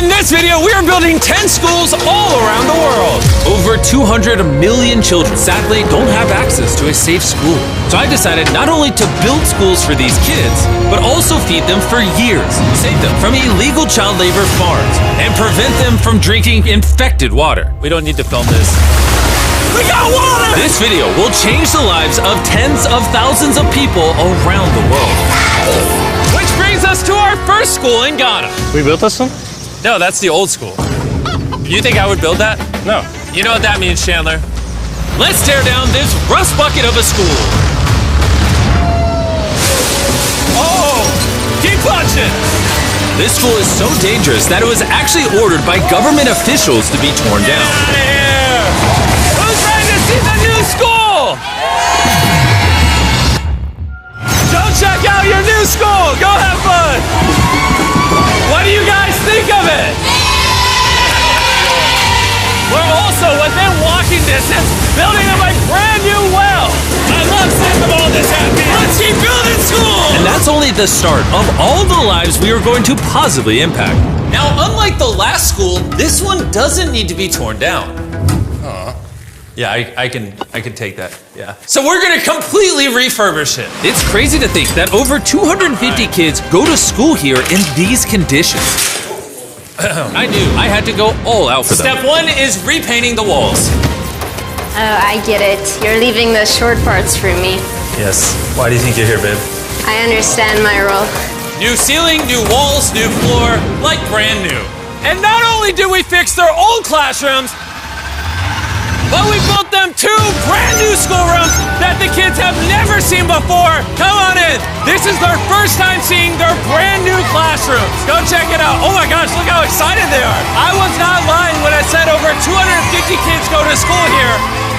In this video, we are building 10 schools all around the world. Over 200 million children sadly don't have access to a safe school. So I decided not only to build schools for these kids, but also feed them for years, save them from illegal child labor farms, and prevent them from drinking infected water. We don't need to film this. We got water! This video will change the lives of tens of thousands of people around the world. Which brings us to our first school in Ghana. We built this one? No, that's the old school. You think I would build that? No. You know what that means, Chandler? Let's tear down this rust bucket of a school. Oh, keep punching! This school is so dangerous that it was actually ordered by government officials to be torn down. Get out of here! Who's ready to see the new school? Go check out your new school! Go have fun! What do you guys think of it? We're also within walking distance, building up a brand new well. I love seeing them all this happy. Let's keep building schools! And that's only the start of all the lives we are going to positively impact. Now, unlike the last school, this one doesn't need to be torn down. Yeah, I can take that, yeah. So we're gonna completely refurbish it. It's crazy to think that over 250 kids go to school here in these conditions. I knew I had to go all out for them. Step one is repainting the walls. Oh, I get it. You're leaving the short parts for me. Yes, why do you think you're here, babe? I understand my role. New ceiling, new walls, new floor, like brand new. And not only did we fix their old classrooms, but we built them 2 brand new schoolrooms that the kids have never seen before. Come on in. This is their first time seeing their brand new classrooms. Go check it out. Oh my gosh, look how excited they are. I was not lying when I said over 250 kids go to school here,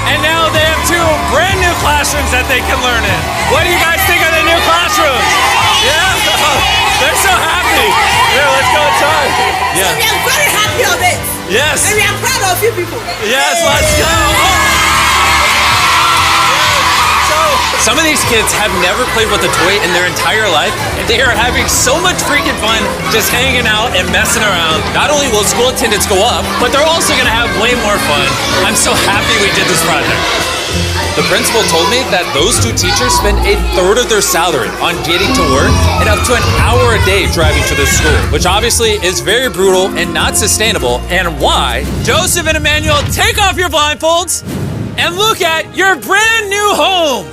and now they have 2 brand new classrooms that they can learn in. What do you guys think of the new classrooms? Yeah? They're so happy. Here, let's go inside. Yeah. We are very happy of it. Yes. And we are proud of you people. Yes, let's go. So, some of these kids have never played with a toy in their entire life, and they are having so much freaking fun just hanging out and messing around. Not only will school attendance go up, but they're also gonna have way more fun. I'm so happy we did this project. The principal told me that those 2 teachers spend 1/3 of their salary on getting to work and up to an hour a day driving to the school, which obviously is very brutal and not sustainable, and why. Joseph and Emmanuel, take off your blindfolds and look at your brand new home.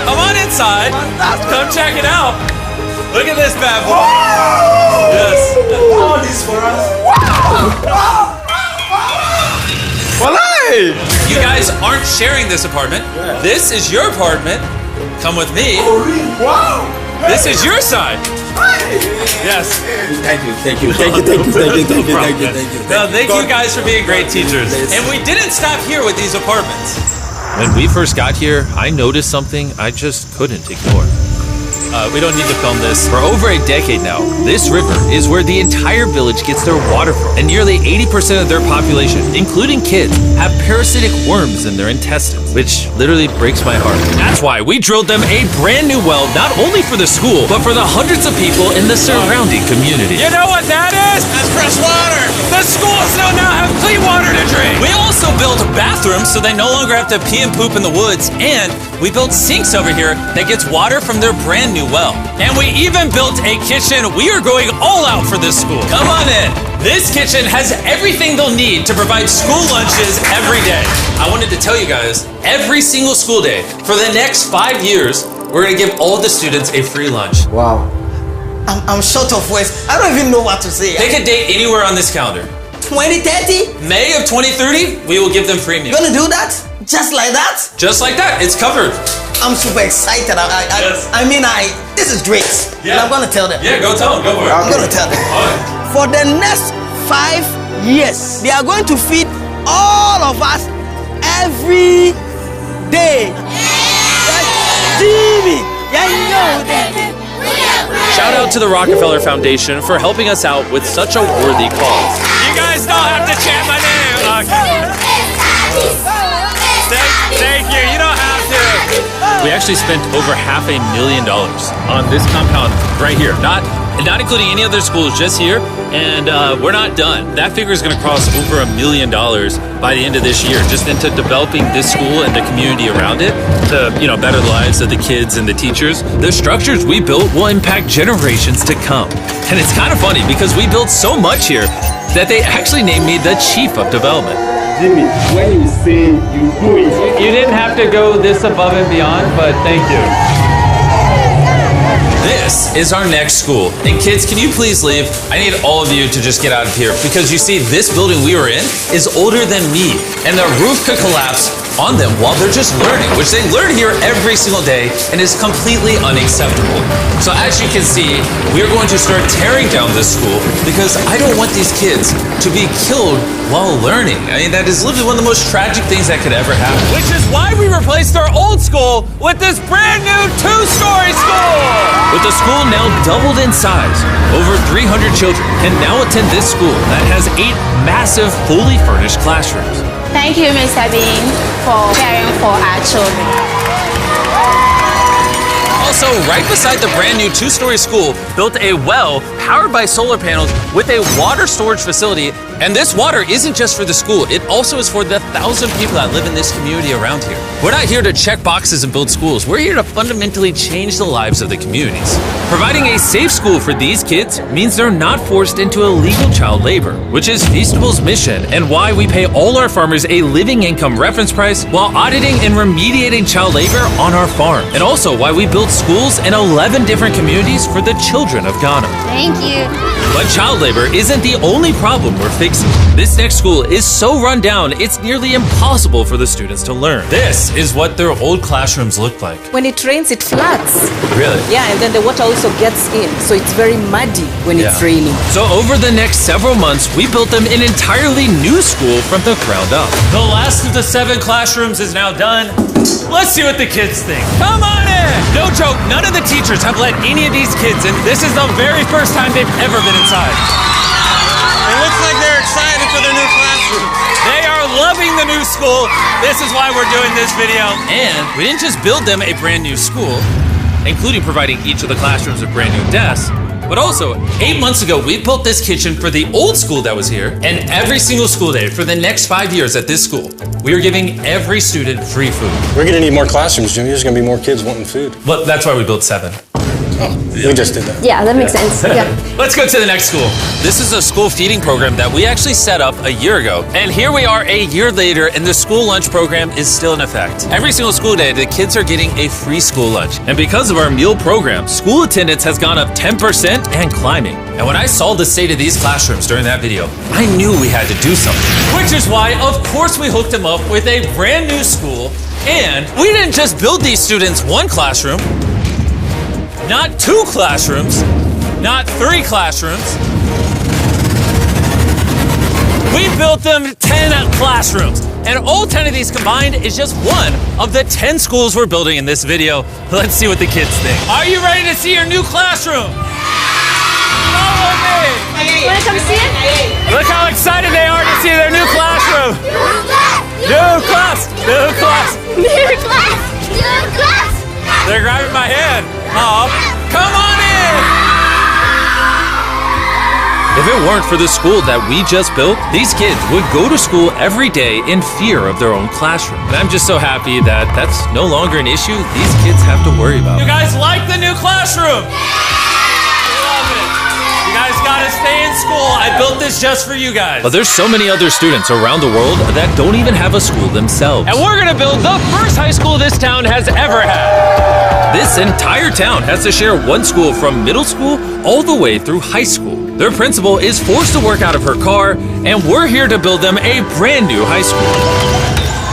Come on inside. Come check it out. Look at this bad boy. Yes. All this for us. You guys aren't sharing this apartment. This is your apartment. Come with me. Wow. This is your side. Yes. Thank you. Thank you guys for being great teachers. And we didn't stop here with these apartments. When we first got here, I noticed something I just couldn't ignore. We don't need to film this. For over a decade now, this river is where the entire village gets their water from. And nearly 80% of their population, including kids, have parasitic worms in their intestines, which literally breaks my heart. That's why we drilled them a brand new well, not only for the school, but for the hundreds of people in the surrounding community. You know what that is? That's fresh water. The schools now have clean water to drink. We also built bathrooms so they no longer have to pee and poop in the woods, and we built sinks over here that gets water from their brand new well. And we even built a kitchen. We are going all out for this school. Come on in. This kitchen has everything they'll need to provide school lunches every day. I wanted to tell you guys, every single school day for the next 5 years, we're gonna give all the students a free lunch. Wow. I'm short of words. I don't even know what to say. Pick a date anywhere on this calendar. 2030? May of 2030, we will give them free meals. You gonna do that? Just like that? Just like that, it's covered. I'm super excited. Yes. This is great. Yeah. And I'm gonna tell them. Yeah, go tell them, go for it. I'm gonna tell them. For the next 5 years, they are going to feed all of us every day. Jimmy, yeah, you know that. Shout out to the Rockefeller Foundation for helping us out with such a worthy cause. You guys don't have to chant my name. Thank you. You don't have to. We actually spent over $500,000 on this compound right here. Not and not including any other schools, just here. And we're not done. That figure is going to cross over $1 million by the end of this year, just into developing this school and the community around it to, better the lives of the kids and the teachers. The structures we built will impact generations to come. And it's kind of funny because we built so much here that they actually named me the Chief of Development. Jimmy, when you say you do it. You didn't have to go this above and beyond, but thank you. This is our next school. And kids, can you please leave? I need all of you to just get out of here because you see, this building we were in is older than me. And the roof could collapse on them while they're just learning, which they learn here every single day and is completely unacceptable. So as you can see, we're going to start tearing down this school because I don't want these kids to be killed while learning. I mean, that is literally one of the most tragic things that could ever happen. Which is why we replaced our old school with this brand new 2-story school! With the school now doubled in size, over 300 children can now attend this school that has 8 massive, fully furnished classrooms. Thank you, Mr. Bean, for caring for our children. Also, right beside the brand new 2-story school, built a well powered by solar panels with a water storage facility. And this water isn't just for the school, it also is for the 1,000 people that live in this community around here. We're not here to check boxes and build schools. We're here to fundamentally change the lives of the communities. Providing a safe school for these kids means they're not forced into illegal child labor, which is Feastable's mission and why we pay all our farmers a living income reference price while auditing and remediating child labor on our farm. And also why we build schools in 11 different communities for the children of Ghana. Thank you. But child labor isn't the only problem we're fixing. This next school is so run down, it's nearly impossible for the students to learn. This is what their old classrooms look like. When it rains, it floods. Really? Yeah, and then the water also gets in, so it's very muddy when it's raining. So over the next several months, we built them an entirely new school from the ground up. The last of the 7 classrooms is now done. Let's see what the kids think. Come on in! No joke, none of the teachers have let any of these kids in. This is the very first time they've ever been inside. It looks like they're excited for their new classroom. They are loving the new school. This is why we're doing this video. And we didn't just build them a brand new school, including providing each of the classrooms with brand new desks, but also 8 months ago, we built this kitchen for the old school that was here. And every single school day for the next 5 years at this school, we are giving every student free food. We're gonna need more classrooms, Jimmy. There's gonna be more kids wanting food. Well, that's why we built 7. We just did that. Yeah, that makes sense. Yeah. Let's go to the next school. This is a school feeding program that we actually set up a year ago. And here we are a year later, and the school lunch program is still in effect. Every single school day, the kids are getting a free school lunch. And because of our meal program, school attendance has gone up 10% and climbing. And when I saw the state of these classrooms during that video, I knew we had to do something. Which is why, of course, we hooked them up with a brand new school. And we didn't just build these students 1 classroom, not 2 classrooms, not 3 classrooms. We built them 10 classrooms. And all 10 of these combined is just one of the 10 schools we're building in this video. Let's see what the kids think. Are you ready to see your new classroom? Follow me. Wanna come see it? Look how excited they are to see their new classroom. New class, new class. New class! New class! They're grabbing my hand. Oh, come on in! If it weren't for the school that we just built, these kids would go to school every day in fear of their own classroom. And I'm just so happy that that's no longer an issue these kids have to worry about. You guys like the new classroom? Love it. You guys gotta stay in school. I built this just for you guys. But there's so many other students around the world that don't even have a school themselves. And we're gonna build the first high school this town has ever had. This entire town has to share one school from middle school all the way through high school. Their principal is forced to work out of her car, and we're here to build them a brand new high school.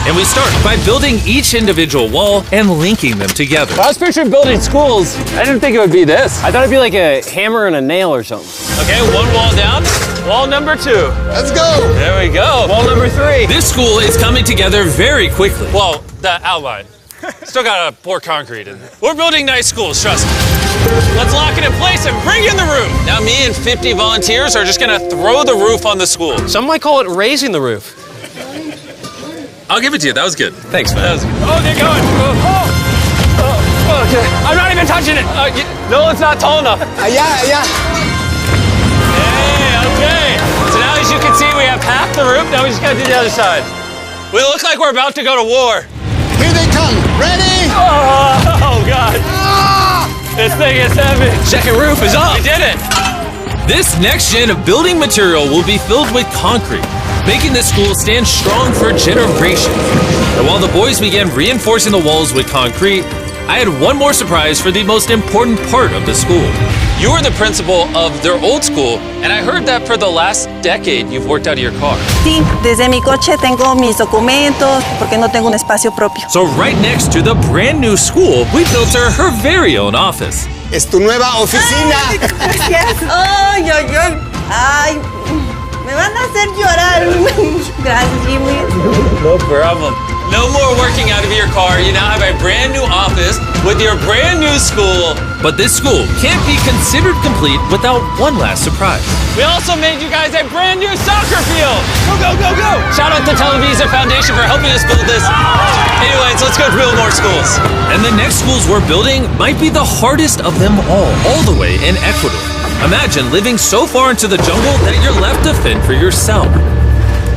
And we start by building each individual wall and linking them together. When I was picturing building schools, I didn't think it would be this. I thought it'd be like a hammer and a nail or something. Okay, 1 wall down. Wall number 2. Let's go. There we go. Wall number 3. This school is coming together very quickly. Well, the outline. Still gotta pour concrete in. We're building nice schools, trust me. Let's lock it in place and bring in the roof. Now me and 50 volunteers are just gonna throw the roof on the school. Some might call it raising the roof. I'll give it to you, that was good. Thanks, man. That was good. Oh, get going. Okay. I'm not even touching it. No, it's not tall enough. Yeah. Now we just gotta do the other side. We look like we're about to go to war. Here they come. Ready? Oh God. This thing is heavy. Second roof is up. We did it. This next gen of building material will be filled with concrete, making this school stand strong for generations. And while the boys began reinforcing the walls with concrete, I had one more surprise for the most important part of the school. You were the principal of their old school, and I heard that for the last decade you've worked out of your car. Sí, desde mi coche tengo mis documentos porque no tengo un espacio propio. So right next to the brand new school, we built her very own office. Es tu nueva oficina. Gracias. Ay, ay, ay. Ay, me van a hacer llorar. Gracias, Jimmy. No problem. No more working out of your car. You now have a brand new office with your brand new school. But this school can't be considered complete without one last surprise. We also made you guys a brand new soccer field. Go, go, go, go. Shout out to Televisa Foundation for helping us build this. Anyways, let's go build more schools. And the next schools we're building might be the hardest of them all the way in Ecuador. Imagine living so far into the jungle that you're left to fend for yourself.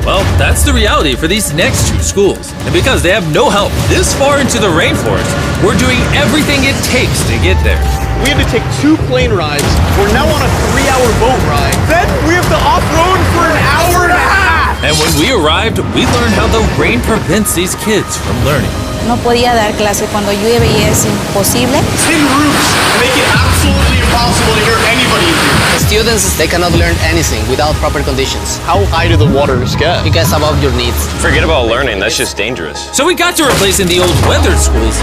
Well, that's the reality for these next two schools. And because they have no help this far into the rainforest, we're doing everything it takes to get there. We had to take 2 plane rides. We're now on a 3-hour boat ride. Then we have to off-road for an hour and a half. And when we arrived, we learned how the rain prevents these kids from learning. No podía dar clase cuando llueve y es imposible. Thin roofs make it absolutely impossible to hear anybody in here. Students, they cannot learn anything without proper conditions. How high do the waters get? It gets above your needs. Forget about learning, that's just dangerous. So we got to replacing the old weathered schools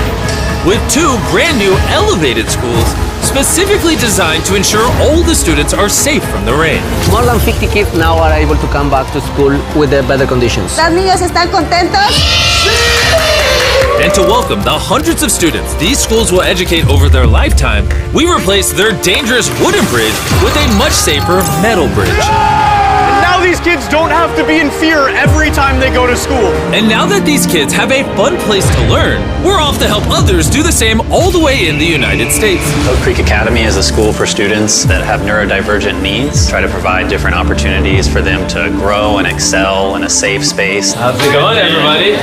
with 2 brand new elevated schools specifically designed to ensure all the students are safe from the rain. More than 50 kids now are able to come back to school with the better conditions. ¿Los niños están contentos? And to welcome the hundreds of students these schools will educate over their lifetime, we replaced their dangerous wooden bridge with a much safer metal bridge. And now these kids don't have to be in fear every time they go to school. And now that these kids have a fun place to learn, we're off to help others do the same all the way in the United States. Oak Creek Academy is a school for students that have neurodivergent needs. Try to provide different opportunities for them to grow and excel in a safe space. How's it going, everybody?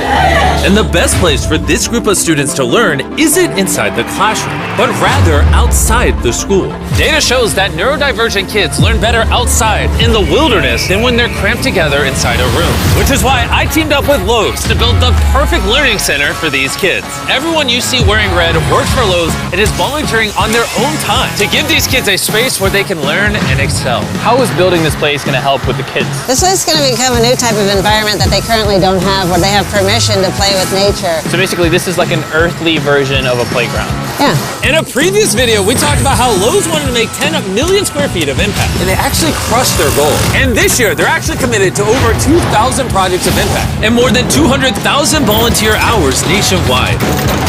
And the best place for this group of students to learn isn't inside the classroom, but rather outside the school. Data shows that neurodivergent kids learn better outside in the wilderness than when they're cramped together inside a room. Which is why I teamed up with Lowe's to build the perfect learning center for these kids. Everyone you see wearing red works for Lowe's and is volunteering on their own time to give these kids a space where they can learn and excel. How is building this place going to help with the kids? This is going to become a new type of environment that they currently don't have, where they have permission to play with nature. So basically this is like an earthly version of a playground. Yeah. In a previous video, we talked about how Lowe's wanted to make 10 million square feet of impact, and they actually crushed their goal. And this year, they're actually committed to over 2,000 projects of impact and more than 200,000 volunteer hours nationwide.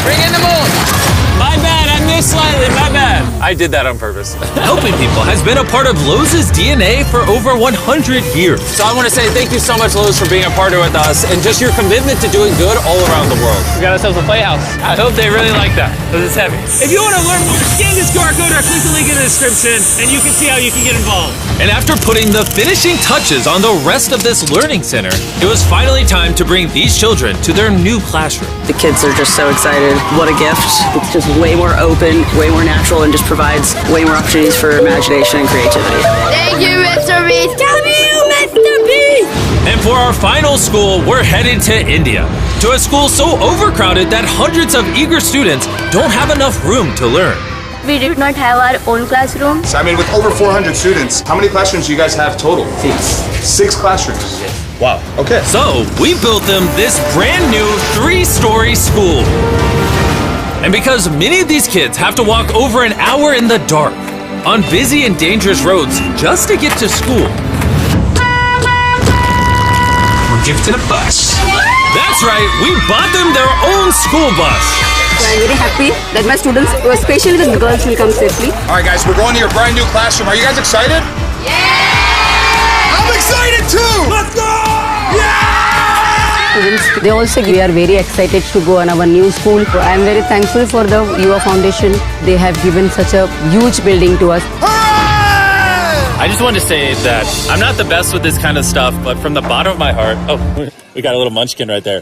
Bring in the moon! My bad, I missed slightly, my bad. I did that on purpose. Helping people has been a part of Lowe's DNA for over 100 years. So I want to say thank you so much, Lowe's, for being a partner with us and just your commitment to doing good all around the world. We got ourselves a playhouse. I hope they really like that, because it's heavy. If you want to learn more, scan this QR code or click the link in the description, and you can see how you can get involved. And after putting the finishing touches on the rest of this learning center, it was finally time to bring these children to their new classroom. The kids are just so excited. What a gift. It's just way more open, way more natural, and just provides way more opportunities for imagination and creativity. Thank you, Mr. Beast. Thank you, Mr. Beast. And for our final school, we're headed to India, to a school so overcrowded that hundreds of eager students don't have enough room to learn. We did not have our own classroom. So, I mean, with over 400 students, how many classrooms do you guys have total? 6 classrooms. Wow, okay. So we built them this brand new 3-story school. And because many of these kids have to walk over an hour in the dark on busy and dangerous roads just to get to school. We're gifted a bus. That's right, we bought them their own school bus. So I'm very happy that my students, especially the girls, will come safely. All right, guys, we're going to your brand new classroom. Are you guys excited? Yeah! I'm excited too! Let's go! Students, they also we are very excited to go on our new school. So I am very thankful for the UA Foundation. They have given such a huge building to us. Hooray! I just wanted to say that I'm not the best with this kind of stuff, but from the bottom of my heart, oh, we got a little munchkin right there.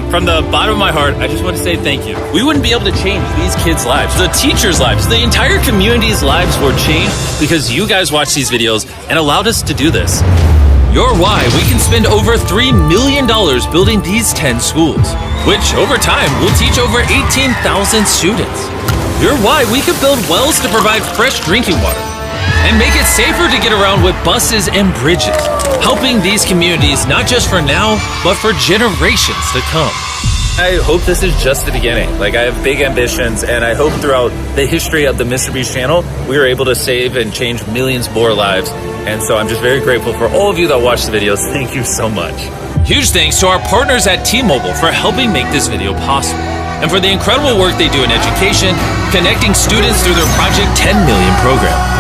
From the bottom of my heart, I just want to say thank you. We wouldn't be able to change these kids' lives, the teachers' lives, the entire community's lives were changed because you guys watched these videos and allowed us to do this. You're why we can spend over $3 million building these 10 schools, which over time will teach over 18,000 students. You're why we could build wells to provide fresh drinking water and make it safer to get around with buses and bridges, helping these communities not just for now, but for generations to come. I hope this is just the beginning. Like, I have big ambitions, and I hope throughout the history of the Mr. Beast channel, we are able to save and change millions more lives. And so I'm just very grateful for all of you that watch the videos. Thank you so much. Huge thanks to our partners at T-Mobile for helping make this video possible, and for the incredible work they do in education, connecting students through their Project 10 Million program.